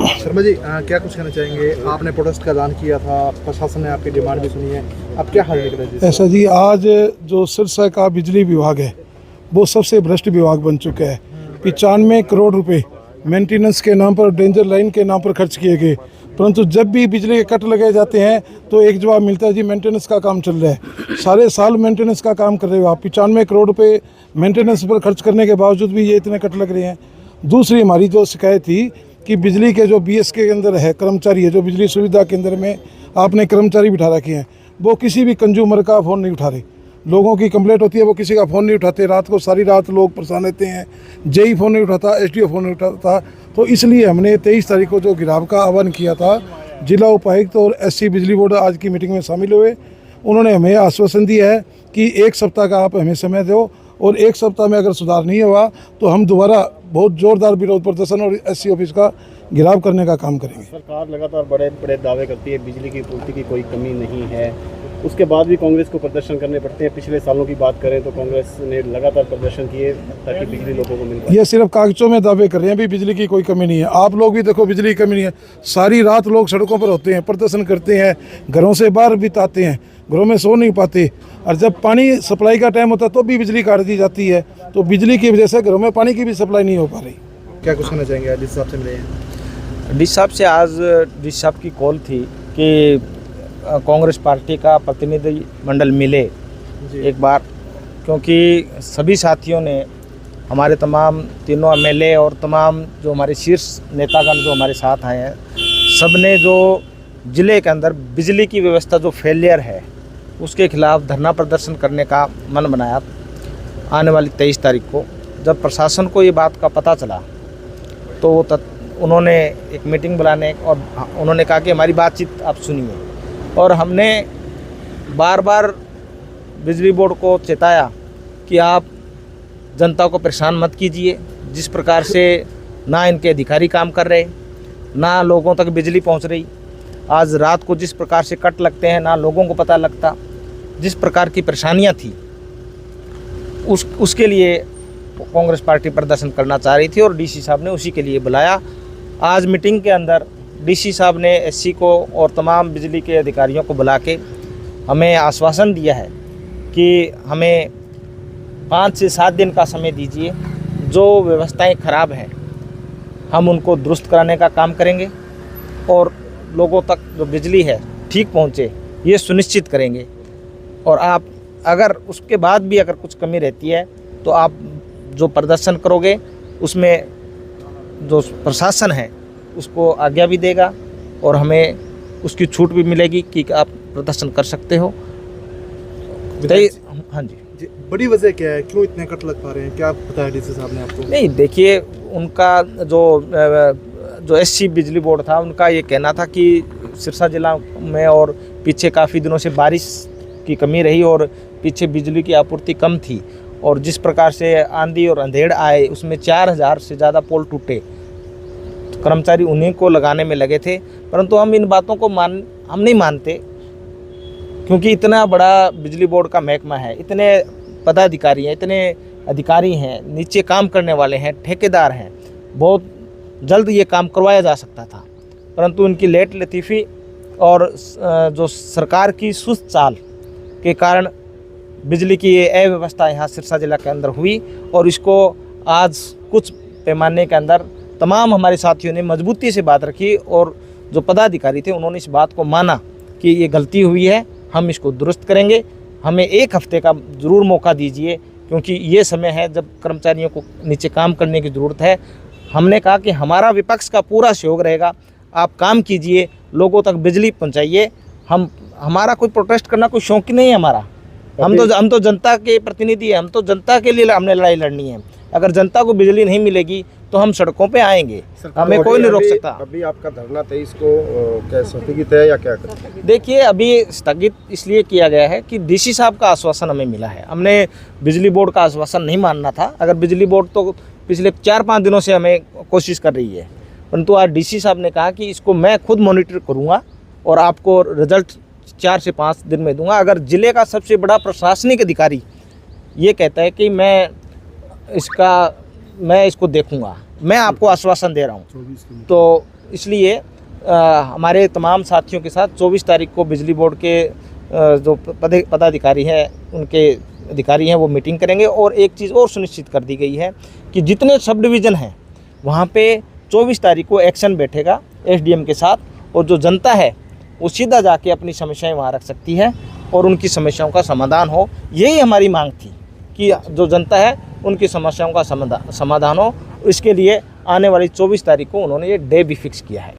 शर्मा जी क्या कुछ कहना चाहेंगे? आपने प्रोटेस्ट का ऐलान किया था, प्रशासन ने आपकी डिमांड भी सुनी है, अब क्या हल निकला जी? ऐसा जी, आज जो सिरसा का बिजली विभाग है वो सबसे भ्रष्ट विभाग बन चुका है। 95 करोड़ रुपए मेंटेनेंस के नाम पर, डेंजर लाइन के नाम पर खर्च किए गए, परंतु जब भी बिजली के कट लगाए जाते हैं तो एक जवाब मिलता है जी मेंटेनेंस का काम चल रहा है। सारे साल मेंटेनेंस का काम कर रहे हो आप, 95 करोड़ रुपए मेंटेनेंस पर खर्च करने के बावजूद भी ये इतने कट लग रहे हैं। दूसरी हमारी जो शिकायत थी कि बिजली के जो BSK के अंदर है कर्मचारी है, जो बिजली सुविधा केंद्र में आपने कर्मचारी बिठा रखे हैं, वो किसी भी कंज्यूमर का फ़ोन नहीं उठा रहे। लोगों की कंप्लेंट होती है, वो किसी का फ़ोन नहीं उठाते। रात को सारी रात लोग परेशान रहते हैं। JE फ़ोन नहीं उठाता, SDO फ़ोन नहीं उठाता। तो इसलिए हमने 23 तारीख को जो गिराव का आह्वान किया था, जिला उपायुक्त और SC बिजली बोर्ड आज की मीटिंग में शामिल हुए। उन्होंने हमें आश्वासन दिया है कि 1 सप्ताह का आप हमें समय दो, और 1 सप्ताह में अगर सुधार नहीं हुआ तो हम दोबारा बहुत जोरदार विरोध प्रदर्शन और SC ऑफिस का घेराव करने का काम करेंगे। सरकार लगातार बड़े बड़े दावे करती है, बिजली की आपूर्ति की कोई कमी नहीं है, उसके बाद भी कांग्रेस को प्रदर्शन करने पड़ते हैं। पिछले सालों की बात करें तो कांग्रेस ने लगातार प्रदर्शन किए ताकि बिजली लोगों को मिल पाए। ये सिर्फ कागजों में दावे कर रहे हैं भी बिजली की कोई कमी नहीं है। आप लोग भी देखो, बिजली की कमी नहीं है। सारी रात लोग सड़कों पर होते हैं, प्रदर्शन करते हैं, घरों से बाहर बिताते हैं, घरों में सो नहीं पाते, और जब पानी सप्लाई का टाइम होता है तो भी बिजली काट दी जाती है। तो बिजली की वजह से घरों में पानी की भी सप्लाई नहीं हो पा रही। क्या कुछ कहना चाहेंगे? जिस हिसाब से मिले हैं डी साहब से, आज डी साहब की कॉल थी कि कांग्रेस पार्टी का प्रतिनिधि मंडल मिले एक बार, क्योंकि सभी साथियों ने, हमारे तमाम तीनों MLA और तमाम जो हमारे शीर्ष नेतागण जो हमारे साथ आए हैं, सब ने जो ज़िले के अंदर बिजली की व्यवस्था जो फेलियर है उसके खिलाफ धरना प्रदर्शन करने का मन बनाया। आने वाली 23 तारीख को जब प्रशासन को ये बात का पता चला तो उन्होंने एक मीटिंग बुलाने और उन्होंने कहा कि हमारी बातचीत आप सुनिए। और हमने बार बार बिजली बोर्ड को चेताया कि आप जनता को परेशान मत कीजिए। जिस प्रकार से ना इनके अधिकारी काम कर रहे, ना लोगों तक बिजली पहुंच रही, आज रात को जिस प्रकार से कट लगते हैं ना लोगों को पता लगता, जिस प्रकार की परेशानियां थी उसके लिए कांग्रेस पार्टी प्रदर्शन करना चाह रही थी और DC साहब ने उसी के लिए बुलाया। आज मीटिंग के अंदर DC साहब ने SC को और तमाम बिजली के अधिकारियों को बुला के हमें आश्वासन दिया है कि हमें 5 से 7 दिन का समय दीजिए। जो व्यवस्थाएं खराब हैं हम उनको दुरुस्त कराने का काम करेंगे और लोगों तक जो बिजली है ठीक पहुंचे ये सुनिश्चित करेंगे। और आप अगर उसके बाद भी अगर कुछ कमी रहती है तो आप जो प्रदर्शन करोगे उसमें जो प्रशासन है उसको आज्ञा भी देगा और हमें उसकी छूट भी मिलेगी कि आप प्रदर्शन कर सकते हो। हाँ जी, बड़ी वजह क्या है, क्यों इतने कट लग पा रहे हैं? क्या बताया DC साहब ने आपको? नहीं, देखिए, उनका जो SC बिजली बोर्ड था उनका ये कहना था कि सिरसा जिला में और पीछे काफ़ी दिनों से बारिश की कमी रही और पीछे बिजली की आपूर्ति कम थी, और जिस प्रकार से आंधी और अंधेड़ आए उसमें 4000 से ज़्यादा पोल टूटे, कर्मचारी उन्हीं को लगाने में लगे थे। परंतु हम इन बातों को हम नहीं मानते, क्योंकि इतना बड़ा बिजली बोर्ड का महकमा है, इतने पदाधिकारी हैं, इतने अधिकारी हैं, नीचे काम करने वाले हैं, ठेकेदार हैं, बहुत जल्द ये काम करवाया जा सकता था। परंतु इनकी लेट लतीफ़ी और जो सरकार की सुस्त चाल के कारण बिजली की ये अव्यवस्था यहाँ सिरसा जिला के अंदर हुई, और इसको आज कुछ पैमाने के अंदर तमाम हमारे साथियों ने मजबूती से बात रखी और जो पदाधिकारी थे उन्होंने इस बात को माना कि ये गलती हुई है, हम इसको दुरुस्त करेंगे। हमें 1 हफ्ते का ज़रूर मौका दीजिए, क्योंकि ये समय है जब कर्मचारियों को नीचे काम करने की ज़रूरत है। हमने कहा कि हमारा विपक्ष का पूरा सहयोग रहेगा, आप काम कीजिए, लोगों तक बिजली पहुंचाइए। हमारा कोई प्रोटेस्ट करना कोई शौक ही नहीं है हमारा। हम तो जनता के प्रतिनिधि हैं, हम तो जनता के लिए हमने लड़ाई लड़नी है। अगर जनता को बिजली नहीं मिलेगी तो हम सड़कों पे आएंगे, हमें कोई नहीं रोक सकता। अभी आपका धरना 23 को क्या स्थगित है या क्या करें? देखिए, अभी स्थगित इसलिए किया गया है कि DC साहब का आश्वासन हमें मिला है। हमने बिजली बोर्ड का आश्वासन नहीं मानना था। अगर बिजली बोर्ड तो पिछले 4-5 दिनों से हमें कोशिश कर रही है, परंतु आज DC साहब ने कहा कि इसको मैं खुद मॉनिटर करूँगा और आपको रिजल्ट 4 से 5 दिन में दूंगा। अगर ज़िले का सबसे बड़ा प्रशासनिक अधिकारी ये कहता है कि मैं इसको देखूंगा, मैं आपको आश्वासन दे रहा हूँ। तो इसलिए हमारे तमाम साथियों के साथ 24 तारीख को बिजली बोर्ड के जो पदाधिकारी हैं, उनके अधिकारी हैं, वो मीटिंग करेंगे। और एक चीज़ और सुनिश्चित कर दी गई है कि जितने सब डिवीज़न हैं वहाँ पे 24 तारीख को एक्शन बैठेगा एसडीएम के साथ, और जो जनता है वो सीधा जाके अपनी समस्याएं वहाँ रख सकती है और उनकी समस्याओं का समाधान हो। यही हमारी मांग थी कि जो जनता है उनकी समस्याओं का समाधान हो। इसके लिए आने वाली 24 तारीख को उन्होंने ये डे भी फिक्स किया है।